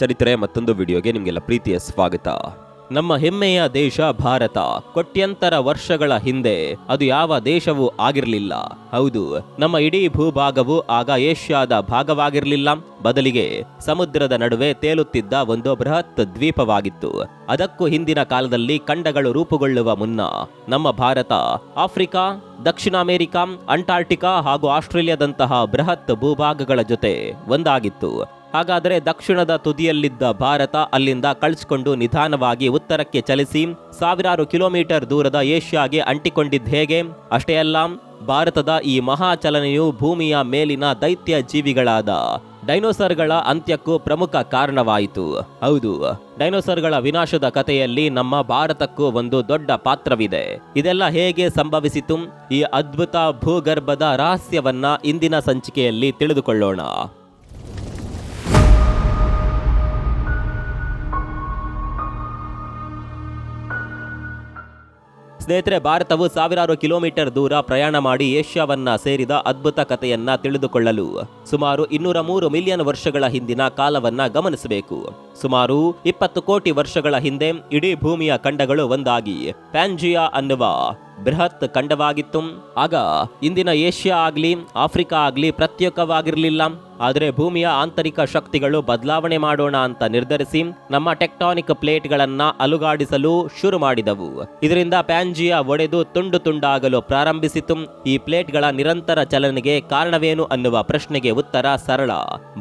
ಚರಿತ್ರೆ ಮತ್ತೊಂದು ವಿಡಿಯೋಗೆ ನಿಮಗೆಲ್ಲ ಪ್ರೀತಿಯ ಸ್ವಾಗತ. ನಮ್ಮ ಹೆಮ್ಮೆಯ ದೇಶ ಭಾರತ ಕೋಟ್ಯಂತರ ವರ್ಷಗಳ ಹಿಂದೆ ಅದು ಯಾವ ದೇಶವೂ ಆಗಿರಲಿಲ್ಲ. ಹೌದು, ನಮ್ಮ ಇಡೀ ಭೂಭಾಗವು ಆಗ ಏಷ್ಯಾದ ಭಾಗವಾಗಿರಲಿಲ್ಲ. ಬದಲಿಗೆ ಸಮುದ್ರದ ನಡುವೆ ತೇಲುತ್ತಿದ್ದ ಒಂದು ಬೃಹತ್ ದ್ವೀಪವಾಗಿತ್ತು. ಅದಕ್ಕೂ ಹಿಂದಿನ ಕಾಲದಲ್ಲಿ ಖಂಡಗಳು ರೂಪುಗೊಳ್ಳುವ ಮುನ್ನ ನಮ್ಮ ಭಾರತ ಆಫ್ರಿಕಾ, ದಕ್ಷಿಣ ಅಮೆರಿಕ, ಅಂಟಾರ್ಟಿಕಾ ಹಾಗೂ ಆಸ್ಟ್ರೇಲಿಯಾದಂತಹ ಬೃಹತ್ ಭೂಭಾಗಗಳ ಜೊತೆ ಒಂದಾಗಿತ್ತು. ಹಾಗಾದರೆ ದಕ್ಷಿಣದ ತುದಿಯಲ್ಲಿದ್ದ ಭಾರತ ಅಲ್ಲಿಂದ ಕಳಿಸಿಕೊಂಡು ನಿಧಾನವಾಗಿ ಉತ್ತರಕ್ಕೆ ಚಲಿಸಿ ಸಾವಿರಾರು ಕಿಲೋಮೀಟರ್ ದೂರದ ಏಷ್ಯಾಗೆ ಅಂಟಿಕೊಂಡಿದ್ದ ಹೇಗೆ? ಅಷ್ಟೇ ಅಲ್ಲ, ಭಾರತದ ಈ ಮಹಾಚಲನೆಯು ಭೂಮಿಯ ಮೇಲಿನ ದೈತ್ಯ ಜೀವಿಗಳಾದ ಡೈನೋಸರ್ಗಳ ಅಂತ್ಯಕ್ಕೂ ಪ್ರಮುಖ ಕಾರಣವಾಯಿತು. ಹೌದು, ಡೈನೋಸರ್ಗಳ ವಿನಾಶದ ಕಥೆಯಲ್ಲಿ ನಮ್ಮ ಭಾರತಕ್ಕೂ ಒಂದು ದೊಡ್ಡ ಪಾತ್ರವಿದೆ. ಇದೆಲ್ಲ ಹೇಗೆ ಸಂಭವಿಸಿತು? ಈ ಅದ್ಭುತ ಭೂಗರ್ಭದ ರಹಸ್ಯವನ್ನ ಇಂದಿನ ಸಂಚಿಕೆಯಲ್ಲಿ ತಿಳಿದುಕೊಳ್ಳೋಣ. ಸ್ನೇಹಿತರೆ, ಭಾರತವು ಸಾವಿರಾರು ಕಿಲೋಮೀಟರ್ ದೂರ ಪ್ರಯಾಣ ಮಾಡಿ ಏಷ್ಯಾವನ್ನ ಸೇರಿದ ಅದ್ಭುತ ಕಥೆಯನ್ನ ತಿಳಿದುಕೊಳ್ಳಲು ಸುಮಾರು 203 ಮಿಲಿಯನ್ ವರ್ಷಗಳ ಹಿಂದಿನ ಕಾಲವನ್ನ ಗಮನಿಸಬೇಕು. ಸುಮಾರು 20 ಕೋಟಿ ವರ್ಷಗಳ ಹಿಂದೆ ಇಡೀ ಭೂಮಿಯ ಖಂಡಗಳು ಒಂದಾಗಿ ಪ್ಯಾಂಜಿಯಾ ಅನ್ನುವ ಬೃಹತ್ ಖಂಡವಾಗಿತ್ತು. ಆಗ ಇಂದಿನ ಏಷ್ಯಾ ಆಗ್ಲಿ ಆಫ್ರಿಕಾ ಆಗ್ಲಿ ಪ್ರತ್ಯೇಕವಾಗಿರಲಿಲ್ಲ. ಆದರೆ ಭೂಮಿಯ ಆಂತರಿಕ ಶಕ್ತಿಗಳು ಬದಲಾವಣೆ ಮಾಡೋಣ ಅಂತ ನಿರ್ಧರಿಸಿ ನಮ್ಮ ಟೆಕ್ಟಾನಿಕ್ ಪ್ಲೇಟ್ಗಳನ್ನ ಅಲುಗಾಡಿಸಲು ಶುರು ಮಾಡಿದವು. ಇದರಿಂದ ಪ್ಯಾಂಜಿಯಾ ಒಡೆದು ತುಂಡು ತುಂಡಾಗಲು ಪ್ರಾರಂಭಿಸಿತು. ಈ ಪ್ಲೇಟ್ಗಳ ನಿರಂತರ ಚಲನೆಗೆ ಕಾರಣವೇನು ಅನ್ನುವ ಪ್ರಶ್ನೆಗೆ ಉತ್ತರ ಸರಳ.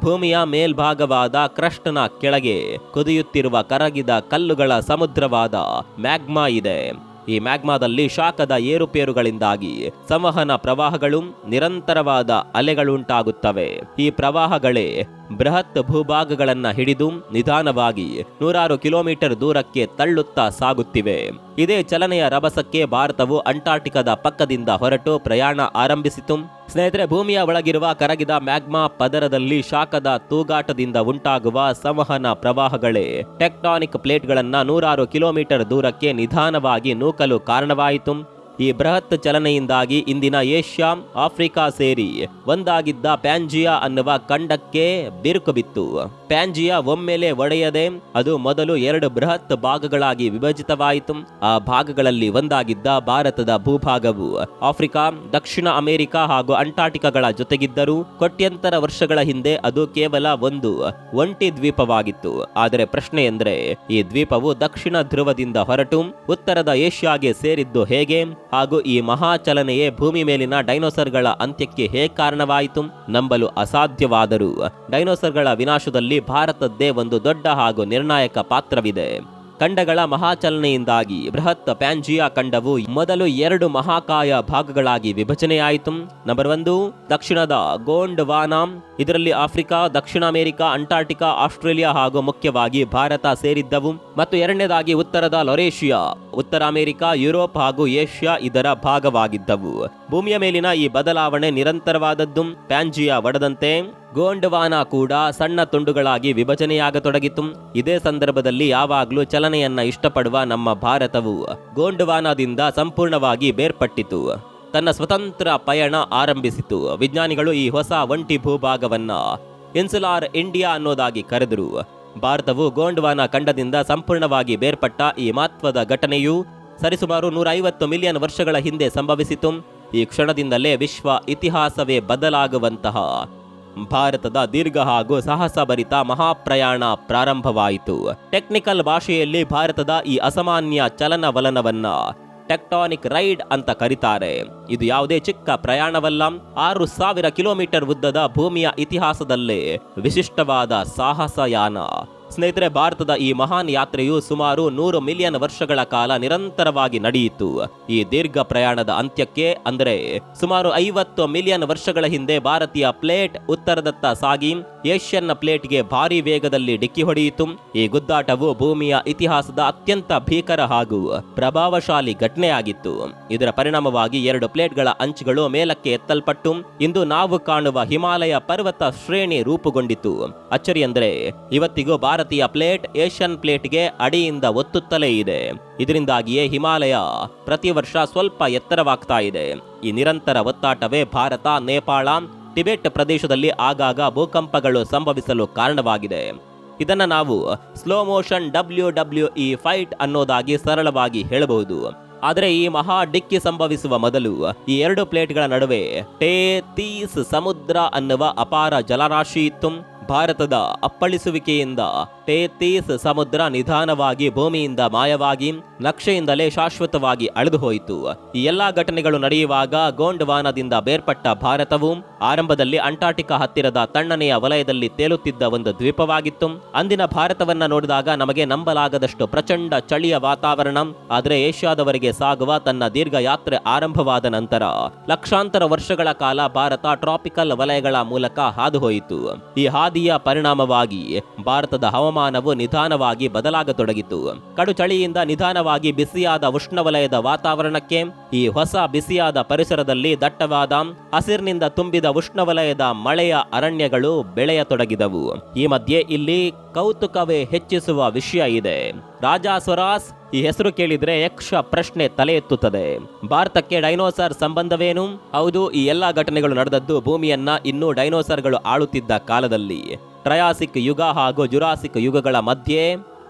ಭೂಮಿಯ ಮೇಲ್ಭಾಗವಾದ ಕ್ರಸ್ಟ್ನ ಕೆಳಗೆ ಕುದಿಯುತ್ತಿರುವ ಕರಗಿದ ಕಲ್ಲುಗಳ ಸಮುದ್ರವಾದ ಮ್ಯಾಗ್ಮಾ ಇದೆ. ಈ ಮ್ಯಾಗ್ಮಾದಲ್ಲಿ ಶಾಖದ ಏರುಪೇರುಗಳಿಂದಾಗಿ ಸಂವಹನ ಪ್ರವಾಹಗಳು, ನಿರಂತರವಾದ ಅಲೆಗಳುಂಟಾಗುತ್ತವೆ. ಈ ಪ್ರವಾಹಗಳೇ ಬೃಹತ್ ಭೂಭಾಗಗಳನ್ನ ಹಿಡಿದು ನಿಧಾನವಾಗಿ ನೂರಾರು ಕಿಲೋಮೀಟರ್ ದೂರಕ್ಕೆ ತಳ್ಳುತ್ತಾ ಸಾಗುತ್ತಿವೆ. ಇದೇ ಚಲನೆಯ ರಭಸಕ್ಕೆ ಭಾರತವು ಅಂಟಾರ್ಟಿಕಾದ ಪಕ್ಕದಿಂದ ಹೊರಟು ಪ್ರಯಾಣ ಆರಂಭಿಸಿತು. ಸ್ನೇಹಿತರೆ, ಭೂಮಿಯ ಒಳಗಿರುವ ಕರಗಿದ ಮ್ಯಾಗ್ಮಾ ಪದರದಲ್ಲಿ ಶಾಖದ ತೂಗಾಟದಿಂದ ಉಂಟಾಗುವ ಸಂವಹನ ಪ್ರವಾಹಗಳೇ ಟೆಕ್ಟಾನಿಕ್ ಪ್ಲೇಟ್ಗಳನ್ನ ನೂರಾರು ಕಿಲೋಮೀಟರ್ ದೂರಕ್ಕೆ ನಿಧಾನವಾಗಿ ನೂಕಲು ಕಾರಣವಾಯಿತು. ಈ ಬೃಹತ್ ಚಲನೆಯಿಂದಾಗಿ ಇಂದಿನ ಏಷ್ಯಾ ಆಫ್ರಿಕಾ ಸೇರಿ ಒಂದಾಗಿದ್ದ ಪ್ಯಾಂಜಿಯಾ ಅನ್ನುವ ಖಂಡಕ್ಕೆ ಬಿರುಕು ಬಿತ್ತು. ಪ್ಯಾಂಜಿಯಾ ಒಮ್ಮೆಲೆ ಒಡೆಯದೆ ಅದು ಮೊದಲು 2 ಬೃಹತ್ ಭಾಗಗಳಾಗಿ ವಿಭಜಿತವಾಯಿತು. ಆ ಭಾಗಗಳಲ್ಲಿ ಒಂದಾಗಿದ್ದ ಭಾರತದ ಭೂಭಾಗವು ಆಫ್ರಿಕಾ, ದಕ್ಷಿಣ ಅಮೆರಿಕ ಹಾಗೂ ಅಂಟಾರ್ಟಿಕಾಗಳ ಜೊತೆಗಿದ್ದರೂ ಕೋಟ್ಯಂತರ ವರ್ಷಗಳ ಹಿಂದೆ ಅದು ಕೇವಲ ಒಂದು ಒಂಟಿ ದ್ವೀಪವಾಗಿತ್ತು. ಆದರೆ ಪ್ರಶ್ನೆ ಎಂದರೆ, ಈ ದ್ವೀಪವು ದಕ್ಷಿಣ ಧ್ರುವದಿಂದ ಹೊರಟು ಉತ್ತರದ ಏಷ್ಯಾಗೆ ಸೇರಿದ್ದು ಹೇಗೆ? ಹಾಗೂ ಈ ಮಹಾಚಲನೆಯೇ ಭೂಮಿ ಮೇಲಿನ ಡೈನೋಸರ್ಗಳ ಅಂತ್ಯಕ್ಕೆ ಹೇಗೆ ಕಾರಣವಾಯಿತು? ನಂಬಲು ಅಸಾಧ್ಯವಾದರೂ ಡೈನೋಸರ್ಗಳ ವಿನಾಶದಲ್ಲಿ ಭಾರತದ್ದೇ ಒಂದು ದೊಡ್ಡ ಹಾಗೂ ನಿರ್ಣಾಯಕ ಪಾತ್ರವಿದೆ. ಖಂಡಗಳ ಮಹಾಚಲನೆಯಿಂದಾಗಿ ಬೃಹತ್ ಪ್ಯಾಂಜಿಯಾ ಖಂಡವು ಮೊದಲು 2 ಮಹಾಕಾಯ ಭಾಗಗಳಾಗಿ ವಿಭಜನೆಯಾಯಿತು. ನಂಬರ್ 1 ದಕ್ಷಿಣದ ಗೋಂಡ್ವಾನಾ, ಇದರಲ್ಲಿ ಆಫ್ರಿಕಾ, ದಕ್ಷಿಣ ಅಮೆರಿಕ, ಅಂಟಾರ್ಟಿಕಾ, ಆಸ್ಟ್ರೇಲಿಯಾ ಹಾಗೂ ಮುಖ್ಯವಾಗಿ ಭಾರತ ಸೇರಿದ್ದವು. ಮತ್ತು ಎರಡನೇದಾಗಿ ಉತ್ತರದ ಲೊರೇಷಿಯಾ, ಉತ್ತರ ಅಮೆರಿಕ, ಯುರೋಪ್ ಹಾಗೂ ಏಷ್ಯಾ ಇದರ ಭಾಗವಾಗಿದ್ದವು. ಭೂಮಿಯ ಮೇಲಿನ ಈ ಬದಲಾವಣೆ ನಿರಂತರವಾದದ್ದು. ಪ್ಯಾಂಜಿಯಾ ಒಡೆದಂತೆ ಗೋಂಡ್ವಾನಾ ಕೂಡ ಸಣ್ಣ ತುಂಡುಗಳಾಗಿ ವಿಭಜನೆಯಾಗತೊಡಗಿತು. ಇದೇ ಸಂದರ್ಭದಲ್ಲಿ ಯಾವಾಗಲೂ ಚಲನೆಯನ್ನ ಇಷ್ಟಪಡುವ ನಮ್ಮ ಭಾರತವು ಗೋಂಡ್ವಾನಾದಿಂದ ಸಂಪೂರ್ಣವಾಗಿ ಬೇರ್ಪಟ್ಟಿತು. ತನ್ನ ಸ್ವತಂತ್ರ ಪಯಣ ಆರಂಭಿಸಿತು. ವಿಜ್ಞಾನಿಗಳು ಈ ಹೊಸ ಒಂಟಿ ಭೂಭಾಗವನ್ನ ಇನ್ಸುಲಾರ್ ಇಂಡಿಯಾ ಅನ್ನೋದಾಗಿ ಕರೆದರು. ಭಾರತವು ಗೋಂಡ್ವಾನಾ ಖಂಡದಿಂದ ಸಂಪೂರ್ಣವಾಗಿ ಬೇರ್ಪಟ್ಟ ಈ ಮಹತ್ವದ ಘಟನೆಯು ಸರಿಸುಮಾರು 150 ಮಿಲಿಯನ್ ವರ್ಷಗಳ ಹಿಂದೆ ಸಂಭವಿಸಿತು. ಈ ಕ್ಷಣದಿಂದಲೇ ವಿಶ್ವ ಇತಿಹಾಸವೇ ಬದಲಾಗುವಂತಹ ಭಾರತದ ದೀರ್ಘ ಹಾಗೂ ಸಾಹಸಭರಿತ ಮಹಾಪ್ರಯಾಣ ಪ್ರಾರಂಭವಾಯಿತು. ಟೆಕ್ನಿಕಲ್ ಭಾಷೆಯಲ್ಲಿ ಭಾರತದ ಈ ಅಸಾಮಾನ್ಯ ಚಲನವಲನವನ್ನ ಟೆಕ್ಟಾನಿಕ್ ರೈಡ್ ಅಂತ ಕರೀತಾರೆ. ಇದು ಯಾವುದೇ ಚಿಕ್ಕ ಪ್ರಯಾಣವಲ್ಲ. 6000 ಕಿಲೋಮೀಟರ್ ಉದ್ದದ ಭೂಮಿಯ ಇತಿಹಾಸದಲ್ಲೇ ವಿಶಿಷ್ಟವಾದ ಸಾಹಸಯಾನ. ಸ್ನೇಹಿತರೆ, ಭಾರತದ ಈ ಮಹಾನ್ ಯಾತ್ರೆಯು ಸುಮಾರು 100 ಮಿಲಿಯನ್ ವರ್ಷಗಳ ಕಾಲ ನಿರಂತರವಾಗಿ ನಡೆಯಿತು. ಈ ದೀರ್ಘ ಪ್ರಯಾಣದ ಅಂತ್ಯಕ್ಕೆ ಅಂದರೆ ಸುಮಾರು 50 ಮಿಲಿಯನ್ ವರ್ಷಗಳ ಹಿಂದೆ ಭಾರತೀಯ ಪ್ಲೇಟ್ ಉತ್ತರದತ್ತ ಸಾಗಿ ಏಷ್ಯನ್ ಪ್ಲೇಟ್ಗೆ ಭಾರಿ ವೇಗದಲ್ಲಿ ಡಿಕ್ಕಿ ಹೊಡೆಯಿತು. ಈ ಗುದ್ದಾಟವು ಭೂಮಿಯ ಇತಿಹಾಸದ ಅತ್ಯಂತ ಭೀಕರ ಹಾಗೂ ಪ್ರಭಾವಶಾಲಿ ಘಟನೆಯಾಗಿತ್ತು. ಇದರ ಪರಿಣಾಮವಾಗಿ 2 ಪ್ಲೇಟ್ಗಳ ಅಂಚುಗಳು ಮೇಲಕ್ಕೆ ಎತ್ತಲ್ಪಟ್ಟು ಇಂದು ನಾವು ಕಾಣುವ ಹಿಮಾಲಯ ಪರ್ವತ ಶ್ರೇಣಿ ರೂಪುಗೊಂಡಿತು. ಅಚ್ಚರಿ ಅಂದರೆ ಇವತ್ತಿಗೂ ಭಾರತೀಯ ಪ್ಲೇಟ್ ಏಷ್ಯನ್ ಪ್ಲೇಟ್ಗೆ ಅಡಿಯಿಂದ ಒತ್ತುತ್ತಲೇ ಇದೆ. ಇದರಿಂದಾಗಿಯೇ ಹಿಮಾಲಯ ಪ್ರತಿ ವರ್ಷ ಸ್ವಲ್ಪ ಎತ್ತರವಾಗ್ತಾ ಇದೆ. ಈ ನಿರಂತರ ಒತ್ತಾಟವೇ ಭಾರತ, ನೇಪಾಳ, ಟಿಬೆಟ್ ಪ್ರದೇಶದಲ್ಲಿ ಆಗಾಗ ಭೂಕಂಪಗಳು ಸಂಭವಿಸಲು ಕಾರಣವಾಗಿದೆ. ಇದನ್ನ ನಾವು ಸ್ಲೋ ಮೋಷನ್ WWE ಫೈಟ್ ಅನ್ನೋದಾಗಿ ಸರಳವಾಗಿ ಹೇಳಬಹುದು. ಆದರೆ ಈ ಮಹಾ ಡಿಕ್ಕಿ ಸಂಭವಿಸುವ ಮೊದಲು ಈ ಎರಡು ಪ್ಲೇಟ್ಗಳ ನಡುವೆ ಟೇತೀಸ್ ಸಮುದ್ರ ಅನ್ನುವ ಅಪಾರ ಜಲರಾಶಿ ಇತ್ತು. ಭಾರತದ ಅಪ್ಪಳಿಸುವಿಕೆಯಿಂದ ಟೇತೀಸ್ ಸಮುದ್ರ ನಿಧಾನವಾಗಿ ಭೂಮಿಯಿಂದ ಮಾಯವಾಗಿ ನಕ್ಷೆಯಿಂದಲೇ ಶಾಶ್ವತವಾಗಿ ಅಳೆದು ಹೋಯಿತು. ಈ ಎಲ್ಲಾ ಘಟನೆಗಳು ನಡೆಯುವಾಗ ಗೋಂಡ್ವಾನದಿಂದ ಬೇರ್ಪಟ್ಟ ಭಾರತವು ಆರಂಭದಲ್ಲಿ ಅಂಟಾರ್ಟಿಕಾ ಹತ್ತಿರದ ತಣ್ಣನೆಯ ವಲಯದಲ್ಲಿ ತೇಲುತ್ತಿದ್ದ ಒಂದು ದ್ವೀಪವಾಗಿತ್ತು. ಅಂದಿನ ಭಾರತವನ್ನ ನೋಡಿದಾಗ ನಮಗೆ ನಂಬಲಾಗದಷ್ಟು ಪ್ರಚಂಡ ಚಳಿಯ ವಾತಾವರಣ. ಆದರೆ ಏಷ್ಯಾದವರೆಗೆ ಸಾಗುವ ತನ್ನ ದೀರ್ಘ ಯಾತ್ರೆ ಆರಂಭವಾದ ನಂತರ ಲಕ್ಷಾಂತರ ವರ್ಷಗಳ ಕಾಲ ಭಾರತ ಟ್ರಾಪಿಕಲ್ ವಲಯಗಳ ಮೂಲಕ ಹಾದು ಹೋಯಿತು. ಈ ಹಾದಿಯ ಪರಿಣಾಮವಾಗಿ ಭಾರತದ ಹವಾಮಾನವು ನಿಧಾನವಾಗಿ ಬದಲಾಗತೊಡಗಿತು. ಕಡು ಚಳಿಯಿಂದ ನಿಧಾನವಾಗಿ ಬಿಸಿಯಾದ ಉಷ್ಣವಲಯದ ವಾತಾವರಣಕ್ಕೆ ಈ ಹೊಸ ಬಿಸಿಯಾದ ಪರಿಸರದಲ್ಲಿ ದಟ್ಟವಾದ ಹಸಿರಿನಿಂದ ತುಂಬಿದ ಉಷ್ಣವಲಯದ ಮಳೆಯ ಅರಣ್ಯಗಳು ಬೆಳೆಯತೊಡಗಿದವು. ಈ ಮಧ್ಯೆ ಇಲ್ಲಿ ಕೌತುಕವೇ ಹೆಚ್ಚಿಸುವ ವಿಷಯ ಇದೆ. ರಾಜಾ ಸೊರಾಸ್ ಈ ಹೆಸರು ಕೇಳಿದ್ರೆ ಯಕ್ಷ ಪ್ರಶ್ನೆ ತಲೆ ಎತ್ತುತ್ತದೆ. ಭಾರತಕ್ಕೆ ಡೈನೋಸಾರ್ ಸಂಬಂಧವೇನು? ಹೌದು, ಈ ಎಲ್ಲಾ ಘಟನೆಗಳು ನಡೆದದ್ದು ಭೂಮಿಯನ್ನ ಇನ್ನೂ ಡೈನೋಸಾರ್ಗಳು ಆಳುತ್ತಿದ್ದ ಕಾಲದಲ್ಲಿ. ಟ್ರಯಾಸಿಕ್ ಯುಗ ಹಾಗೂ ಜುರಾಸಿಕ್ ಯುಗಗಳ ಮಧ್ಯೆ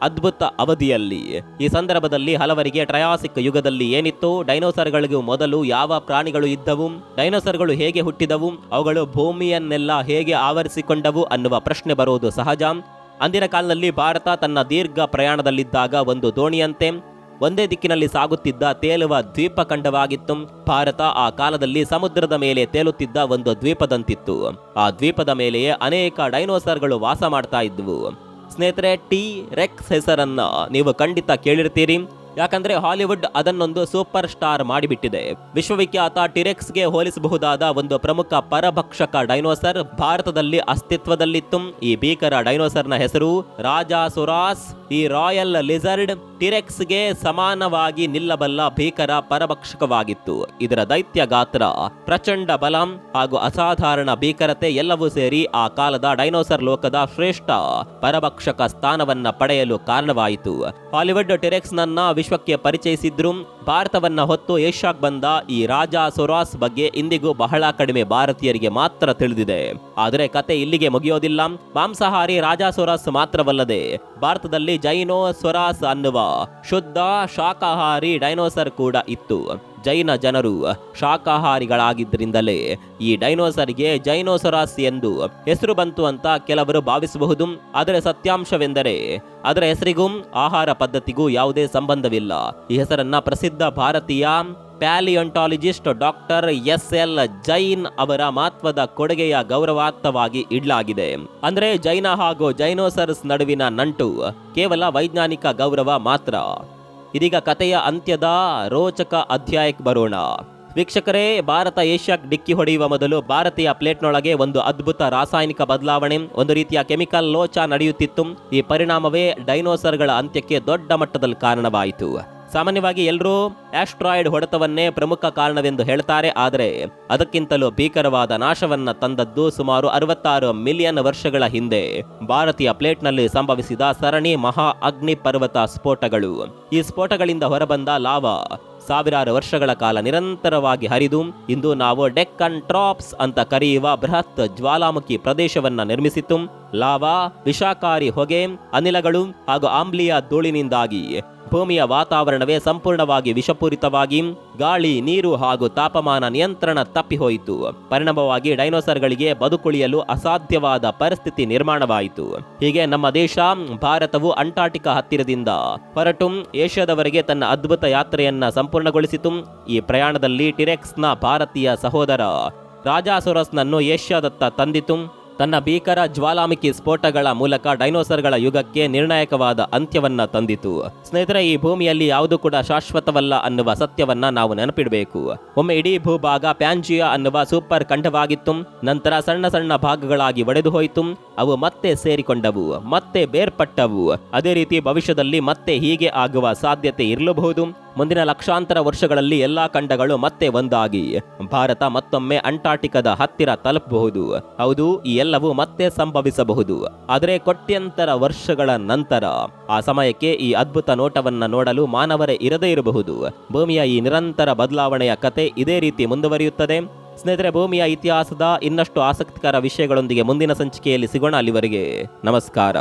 ಅದ್ಭುತ ಅವಧಿಯಲ್ಲಿ. ಈ ಸಂದರ್ಭದಲ್ಲಿ ಹಲವರಿಗೆ ಟ್ರಯಾಸಿಕ್ ಯುಗದಲ್ಲಿ ಏನಿತ್ತು, ಡೈನೋಸಾರ್ಗಳಿಗೂ ಮೊದಲು ಯಾವ ಪ್ರಾಣಿಗಳು ಇದ್ದವು, ಡೈನೋಸಾರ್ಗಳು ಹೇಗೆ ಹುಟ್ಟಿದವು, ಅವುಗಳು ಭೂಮಿಯನ್ನೆಲ್ಲ ಹೇಗೆ ಆವರಿಸಿಕೊಂಡವು ಅನ್ನುವ ಪ್ರಶ್ನೆ ಬರುವುದು ಸಹಜ. ಅಂದಿನ ಕಾಲದಲ್ಲಿ ಭಾರತ ತನ್ನ ದೀರ್ಘ ಪ್ರಯಾಣದಲ್ಲಿದ್ದಾಗ ಒಂದು ದೋಣಿಯಂತೆ ಒಂದೇ ದಿಕ್ಕಿನಲ್ಲಿ ಸಾಗುತ್ತಿದ್ದ ತೇಲುವ ದ್ವೀಪಖಂಡವಾಗಿತ್ತು. ಭಾರತ ಆ ಕಾಲದಲ್ಲಿ ಸಮುದ್ರದ ಮೇಲೆ ತೇಲುತ್ತಿದ್ದ ಒಂದು ದ್ವೀಪದಂತಿತ್ತು. ಆ ದ್ವೀಪದ ಮೇಲೆಯೇ ಅನೇಕ ಡೈನೋಸಾರ್ಗಳು ವಾಸ ಮಾಡ್ತಾ ಇದ್ವು. ಸ್ನೇಹಿತರೆ, ಟಿ ರೆಕ್ಸ್ ಹೆಸರನ್ನ ನೀವು ಖಂಡಿತ ಕೇಳಿರ್ತೀರಿ. ಯಾಕಂದ್ರೆ ಹಾಲಿವುಡ್ ಅದನ್ನೊಂದು ಸೂಪರ್ ಸ್ಟಾರ್ ಮಾಡಿಬಿಟ್ಟಿದೆ. ವಿಶ್ವವಿಖ್ಯಾತ ಟಿರೆಕ್ಸ್ಗೆ ಹೋಲಿಸಬಹುದಾದ ಒಂದು ಪ್ರಮುಖ ಪರಭಕ್ಷಕ ಡೈನೋಸರ್ ಭಾರತದಲ್ಲಿ ಅಸ್ತಿತ್ವದಲ್ಲಿತ್ತು. ಈ ಭೀಕರ ಡೈನೋಸರ್ನ ಹೆಸರು ರಾಜಾಸೊರಾಸ್. ಈ ರಾಯಲ್ ಲಿಜರ್ಡ್ ಟಿರೆಕ್ಸ್ಗೆ ಸಮಾನವಾಗಿ ನಿಲ್ಲಬಲ್ಲ ಭೀಕರ ಪರಭಕ್ಷಕವಾಗಿತ್ತು. ಇದರ ದೈತ್ಯ ಗಾತ್ರ, ಪ್ರಚಂಡ ಬಲ ಹಾಗೂ ಅಸಾಧಾರಣ ಭೀಕರತೆ ಎಲ್ಲವೂ ಸೇರಿ ಆ ಕಾಲದ ಡೈನೋಸರ್ ಲೋಕದ ಶ್ರೇಷ್ಠ ಪರಭಕ್ಷಕ ಸ್ಥಾನವನ್ನ ಪಡೆಯಲು ಕಾರಣವಾಯಿತು. ಹಾಲಿವುಡ್ ಟಿರೆಕ್ಸ್ ನನ್ನ ವಿಶ್ವಕ್ಕೆ ಪರಿಚಯಿಸಿದ್ರು. ಭಾರತವನ್ನ ಹೊತ್ತು ಏಷ್ಯಾಗ್ ಬಂದ ಈ ರಾಜಾಸೊರಾಸ್ ಬಗ್ಗೆ ಇಂದಿಗೂ ಬಹಳ ಕಡಿಮೆ ಭಾರತೀಯರಿಗೆ ಮಾತ್ರ ತಿಳಿದಿದೆ. ಆದರೆ ಕತೆ ಇಲ್ಲಿಗೆ ಮುಗಿಯೋದಿಲ್ಲ. ಮಾಂಸಾಹಾರಿ ರಾಜಾಸೊರಾಸ್ ಮಾತ್ರವಲ್ಲದೆ ಭಾರತದಲ್ಲಿ ಜೈನೋಸೊರಾಸ್ ಅನ್ನುವ ಶುದ್ಧ ಶಾಕಾಹಾರಿ ಡೈನೋಸರ್ ಕೂಡ ಇತ್ತು. ಜೈನ ಜನರು ಶಾಕಾಹಾರಿಗಳಾಗಿದ್ದರಿಂದಲೇ ಈ ಡೈನೋಸರ್ಗೆ ಜೈನೋಸೊರಾಸ್ ಎಂದು ಹೆಸರು ಬಂತು ಅಂತ ಕೆಲವರು ಭಾವಿಸಬಹುದು. ಆದರೆ ಸತ್ಯಾಂಶವೆಂದರೆ ಅದರ ಹೆಸರಿಗೂ ಆಹಾರ ಪದ್ಧತಿಗೂ ಯಾವುದೇ ಸಂಬಂಧವಿಲ್ಲ. ಈ ಹೆಸರನ್ನ ಪ್ರಸಿದ್ಧ ಭಾರತೀಯ ಪ್ಯಾಲಿಯಂಟಾಲಜಿಸ್ಟ್ ಡಾಕ್ಟರ್ ಎಸ್.ಎಲ್. ಜೈನ್ ಅವರ ಮಹತ್ವದ ಕೊಡುಗೆಯ ಗೌರವಾರ್ಥವಾಗಿ ಇಡಲಾಗಿದೆ. ಅಂದ್ರೆ ಜೈನ ಹಾಗೂ ಜೈನೋಸರ್ಸ್ ನಡುವಿನ ನಂಟು ಕೇವಲ ವೈಜ್ಞಾನಿಕ ಗೌರವ ಮಾತ್ರ. ಇದೀಗ ಕಥೆಯ ಅಂತ್ಯದ ರೋಚಕ ಅಧ್ಯಾಯಕ್ಕೆ ಬರೋಣ. ವೀಕ್ಷಕರೇ, ಭಾರತ ಏಷ್ಯಾಕ್ಕೆ ಡಿಕ್ಕಿ ಹೊಡೆಯುವ ಮೊದಲು ಭಾರತೀಯ ಪ್ಲೇಟ್ನೊಳಗೆ ಒಂದು ಅದ್ಭುತ ರಾಸಾಯನಿಕ ಬದಲಾವಣೆ, ಒಂದು ರೀತಿಯ ಕೆಮಿಕಲ್ ಲೋಚ ನಡೆಯುತ್ತಿತ್ತು. ಈ ಪರಿಣಾಮವೇ ಡೈನೋಸರ್ಗಳ ಅಂತ್ಯಕ್ಕೆ ದೊಡ್ಡ ಮಟ್ಟದಲ್ಲಿ ಕಾರಣವಾಯಿತು. ಸಾಮಾನ್ಯವಾಗಿ ಎಲ್ಲರೂ ಆಸ್ಟ್ರಾಯ್ಡ್ ಹೊಡೆತವನ್ನೇ ಪ್ರಮುಖ ಕಾರಣವೆಂದು ಹೇಳ್ತಾರೆ. ಆದರೆ ಅದಕ್ಕಿಂತಲೂ ಭೀಕರವಾದ ನಾಶವನ್ನ ತಂದದ್ದು ಸುಮಾರು 66 ಮಿಲಿಯನ್ ವರ್ಷಗಳ ಹಿಂದೆ ಭಾರತೀಯ ಪ್ಲೇಟ್ನಲ್ಲಿ ಸಂಭವಿಸಿದ ಸರಣಿ ಮಹಾ ಅಗ್ನಿ ಪರ್ವತ ಸ್ಫೋಟಗಳು. ಈ ಸ್ಫೋಟಗಳಿಂದ ಹೊರಬಂದ ಲಾವಾ ಸಾವಿರಾರು ವರ್ಷಗಳ ಕಾಲ ನಿರಂತರವಾಗಿ ಹರಿದು ಇಂದು ನಾವು ಡೆಕ್ಕನ್ ಟ್ರಾಪ್ಸ್ ಅಂತ ಕರೆಯುವ ಬೃಹತ್ ಜ್ವಾಲಾಮುಖಿ ಪ್ರದೇಶವನ್ನ ನಿರ್ಮಿಸಿತು. ಲಾವಾ, ವಿಷಕಾರಿ ಹೊಗೆ, ಅನಿಲಗಳು ಹಾಗೂ ಆಮ್ಲೀಯ ಧೂಳಿನಿಂದಾಗಿ ಭೂಮಿಯ ವಾತಾವರಣವೇ ಸಂಪೂರ್ಣವಾಗಿ ವಿಷಪೂರಿತವಾಗಿ ಗಾಳಿ, ನೀರು ಹಾಗೂ ತಾಪಮಾನ ನಿಯಂತ್ರಣ ತಪ್ಪಿಹೋಯಿತು. ಪರಿಣಾಮವಾಗಿ ಡೈನೋಸರ್ಗಳಿಗೆ ಬದುಕುಳಿಯಲು ಅಸಾಧ್ಯವಾದ ಪರಿಸ್ಥಿತಿ ನಿರ್ಮಾಣವಾಯಿತು. ಹೀಗೆ ನಮ್ಮ ದೇಶ ಭಾರತವು ಅಂಟಾರ್ಟಿಕಾ ಹತ್ತಿರದಿಂದ ಹೊರಟು ಏಷ್ಯಾದವರೆಗೆ ತನ್ನ ಅದ್ಭುತ ಯಾತ್ರೆಯನ್ನ ಸಂಪೂರ್ಣಗೊಳಿಸಿತು. ಈ ಪ್ರಯಾಣದಲ್ಲಿ ಟಿರೆಕ್ಸ್ನ ಭಾರತೀಯ ಸಹೋದರ ರಾಜಾಸೊರಸ್ನನ್ನು ಏಷ್ಯಾದತ್ತ ತಂದಿತು. ತನ್ನ ಭೀಕರ ಜ್ವಾಲಾಮುಖಿ ಸ್ಫೋಟಗಳ ಮೂಲಕ ಡೈನೋಸರ್ಗಳ ಯುಗಕ್ಕೆ ನಿರ್ಣಾಯಕವಾದ ಅಂತ್ಯವನ್ನ ತಂದಿತು. ಸ್ನೇಹಿತರೆ, ಈ ಭೂಮಿಯಲ್ಲಿ ಯಾವುದು ಕೂಡ ಶಾಶ್ವತವಲ್ಲ ಅನ್ನುವ ಸತ್ಯವನ್ನ ನಾವು ನೆನಪಿಡಬೇಕು. ಒಮ್ಮೆ ಇಡೀ ಭೂಭಾಗ ಪ್ಯಾಂಜಿಯಾ ಅನ್ನುವ ಸೂಪರ್ ಖಂಡವಾಗಿತ್ತು. ನಂತರ ಸಣ್ಣ ಸಣ್ಣ ಭಾಗಗಳಾಗಿ ಒಡೆದು ಹೋಯಿತು. ಅವು ಮತ್ತೆ ಸೇರಿಕೊಂಡವು, ಮತ್ತೆ ಬೇರ್ಪಟ್ಟವು. ಅದೇ ರೀತಿ ಭವಿಷ್ಯದಲ್ಲಿ ಮತ್ತೆ ಹೀಗೆ ಆಗುವ ಸಾಧ್ಯತೆ ಇರಲೂಬಹುದು. ಮುಂದಿನ ಲಕ್ಷಾಂತರ ವರ್ಷಗಳಲ್ಲಿ ಎಲ್ಲಾ ಖಂಡಗಳು ಮತ್ತೆ ಒಂದಾಗಿ ಭಾರತ ಮತ್ತೊಮ್ಮೆ ಅಂಟಾರ್ಟಿಕಾದ ಹತ್ತಿರ ತಲುಪಬಹುದು. ಹೌದು, ಈ ಎಲ್ಲವೂ ಮತ್ತೆ ಸಂಭವಿಸಬಹುದು. ಆದರೆ ಕೋಟ್ಯಂತರ ವರ್ಷಗಳ ನಂತರ ಆ ಸಮಯಕ್ಕೆ ಈ ಅದ್ಭುತ ನೋಟವನ್ನ ನೋಡಲು ಮಾನವರೇ ಇರದೇ ಇರಬಹುದು. ಭೂಮಿಯ ಈ ನಿರಂತರ ಬದಲಾವಣೆಯ ಕತೆ ಇದೇ ರೀತಿ ಮುಂದುವರಿಯುತ್ತದೆ. ಸ್ನೇಹಿತರೆ, ಭೂಮಿಯ ಇತಿಹಾಸದ ಇನ್ನಷ್ಟು ಆಸಕ್ತಿಕರ ವಿಷಯಗಳೊಂದಿಗೆ ಮುಂದಿನ ಸಂಚಿಕೆಯಲ್ಲಿ ಸಿಗೋಣ. ಅಲ್ಲಿವರೆಗೆ ನಮಸ್ಕಾರ.